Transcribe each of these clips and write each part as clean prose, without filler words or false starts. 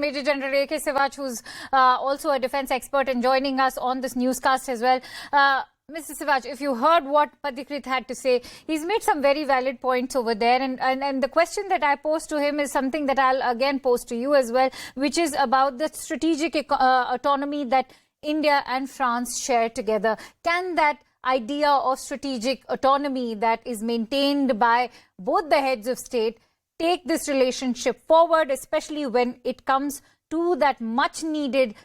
Major General AK Siwach, who's also a defense expert and joining us on this newscast as well. Mr. Siwach, if you heard what Pathikrit had to say, he's made some very valid points over there. And the question that I posed to him is something that I'll again pose to you as well, which is about the strategic autonomy that India and France share together. Can that idea of strategic autonomy that is maintained by both the heads of state take this relationship forward, especially when it comes to that much needed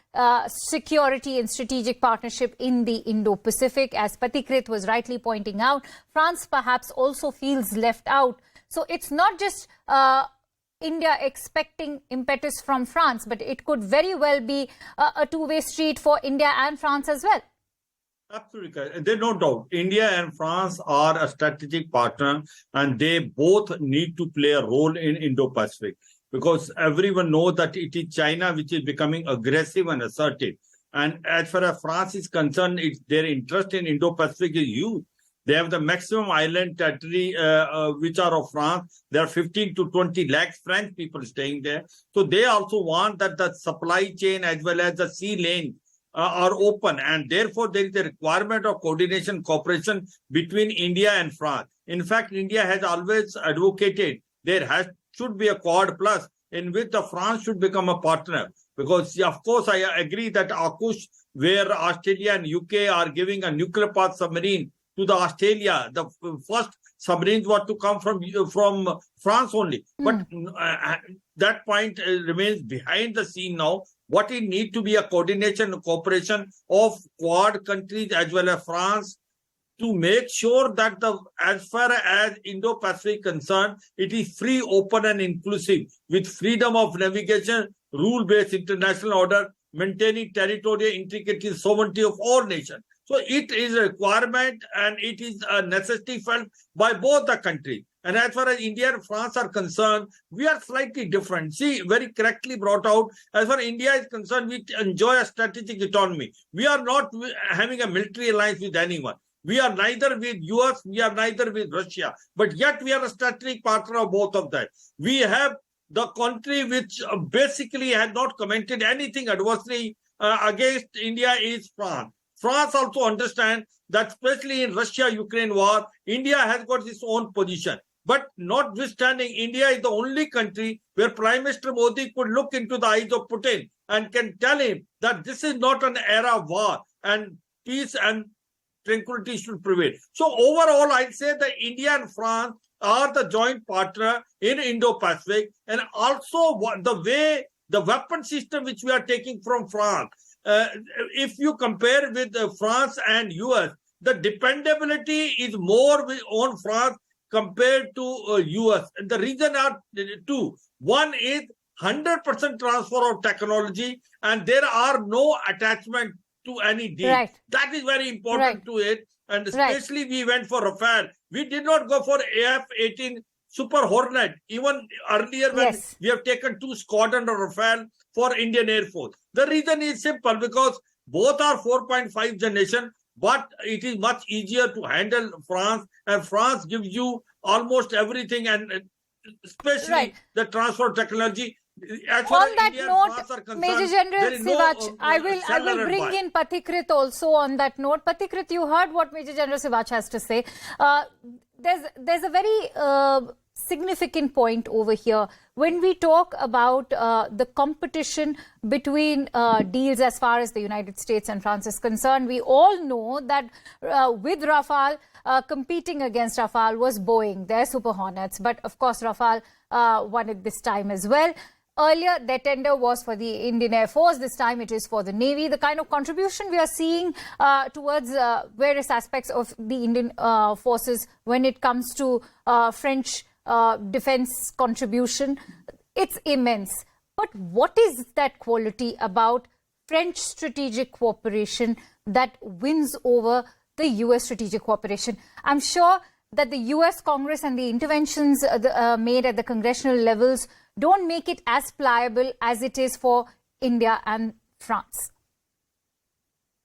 security and strategic partnership in the Indo-Pacific? As Pathikrit was rightly pointing out, France perhaps also feels left out. So it's not just India expecting impetus from France, but it could very well be a two-way street for India and France as well. Absolutely. There's no doubt. India and France are a strategic partner, and they both need to play a role in Indo-Pacific, because everyone knows that it is China which is becoming aggressive and assertive. And as far as France is concerned, their interest in Indo-Pacific is huge. They have the maximum island territory which are of France. There are 15 to 20 lakhs French people staying there. So they also want that the supply chain as well as the sea lane are open, and therefore there is a requirement of coordination, cooperation between India and France. In fact, India has always advocated there should be a Quad Plus in which the France should become a partner, because of course I agree that AUKUS, where Australia and UK are giving a nuclear powered submarine to the Australia, the first submarines were to come from France only. But that point remains behind the scene now. What it needs to be a coordination and cooperation of Quad countries as well as France to make sure that as far as Indo-Pacific concerned, it is free, open and inclusive with freedom of navigation, rule-based international order, maintaining territorial integrity, sovereignty of all nations. So it is a requirement and it is a necessity felt by both the countries. And as far as India and France are concerned, we are slightly different. See, very correctly brought out, as far as India is concerned, we enjoy a strategic autonomy. We are not having a military alliance with anyone. We are neither with US, we are neither with Russia. But yet we are a strategic partner of both of them. We have the country which basically has not commented anything adversely against India is France. France also understands that especially in Russia-Ukraine war, India has got its own position. But notwithstanding, India is the only country where Prime Minister Modi could look into the eyes of Putin and can tell him that this is not an era of war and peace and tranquility should prevail. So overall, I'd say that India and France are the joint partner in Indo-Pacific, and also the weapon system which we are taking from France. If you compare with France and US, the dependability is more on France compared to US. And the reason are two. One is 100% transfer of technology, and there are no attachment to any deal. Right. That is very important to it. And especially we went for Rafale. We did not go for AF-18 Super Hornet. Even earlier when we have taken 2 squadrons of Rafale for Indian Air Force. The reason is simple, because both are 4.5 generation, but it is much easier to handle France, and France gives you almost everything, and especially the transfer technology. On that note, Major General Siwach, I will bring in Pathikrit also on that note. Pathikrit, you heard what Major General Siwach has to say. There's a very significant point over here. When we talk about the competition between deals as far as the United States and France is concerned, we all know that with Rafale, competing against Rafale was Boeing, their Super Hornets. But of course, Rafale won it this time as well. Earlier, their tender was for the Indian Air Force. This time it is for the Navy. The kind of contribution we are seeing towards various aspects of the Indian forces when it comes to French defense contribution, it's immense. But what is that quality about French strategic cooperation that wins over the US strategic cooperation? I'm sure that the US Congress and the interventions made at the congressional levels don't make it as pliable as it is for India and France.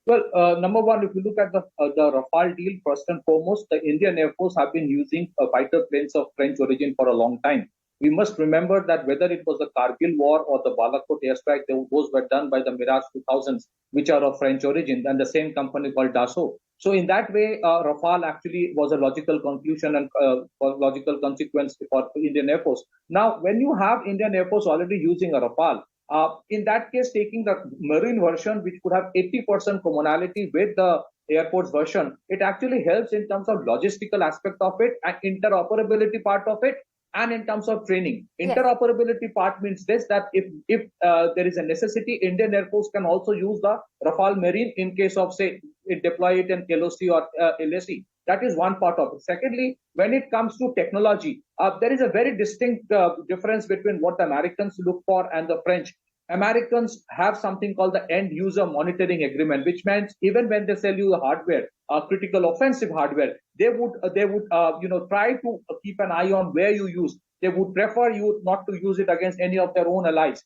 Well, number one, if you look at the Rafale deal, first and foremost, the Indian Air Force have been using fighter planes of French origin for a long time. We must remember that whether it was the Kargil war or the Balakot airstrike, those were done by the Mirage 2000s, which are of French origin, and the same company called Dassault. So in that way, Rafale actually was a logical conclusion and logical consequence for Indian Air Force. Now, when you have Indian Air Force already using a Rafale, in that case, taking the marine version, which could have 80% commonality with the Air Force version, it actually helps in terms of logistical aspect of it and interoperability part of it, and in terms of training. Interoperability part means this, that if there is a necessity, Indian Air Force can also use the Rafale Marine in case of, say, deploy it in LOC or LSE. That is one part of it. Secondly, when it comes to technology, there is a very distinct difference between what the Americans look for and the French. Americans have something called the end user monitoring agreement, which means even when they sell you the hardware, critical offensive hardware, they would try to keep an eye on where you use. They would prefer you not to use it against any of their own allies.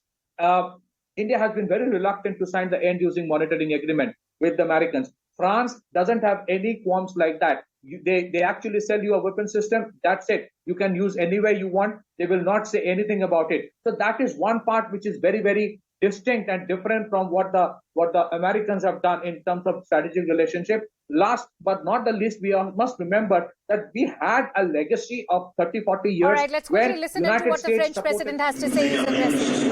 India has been very reluctant to sign the end using monitoring agreement with the Americans. France doesn't have any qualms like that. They actually sell you a weapon system. That's it. You can use anywhere you want. They will not say anything about it. So that is one part which is very, very distinct and different from what the Americans have done in terms of strategic relationship. Last but not the least, we must remember that we had a legacy of 30-40 years. All right, let's quickly listen to what the French president has to say.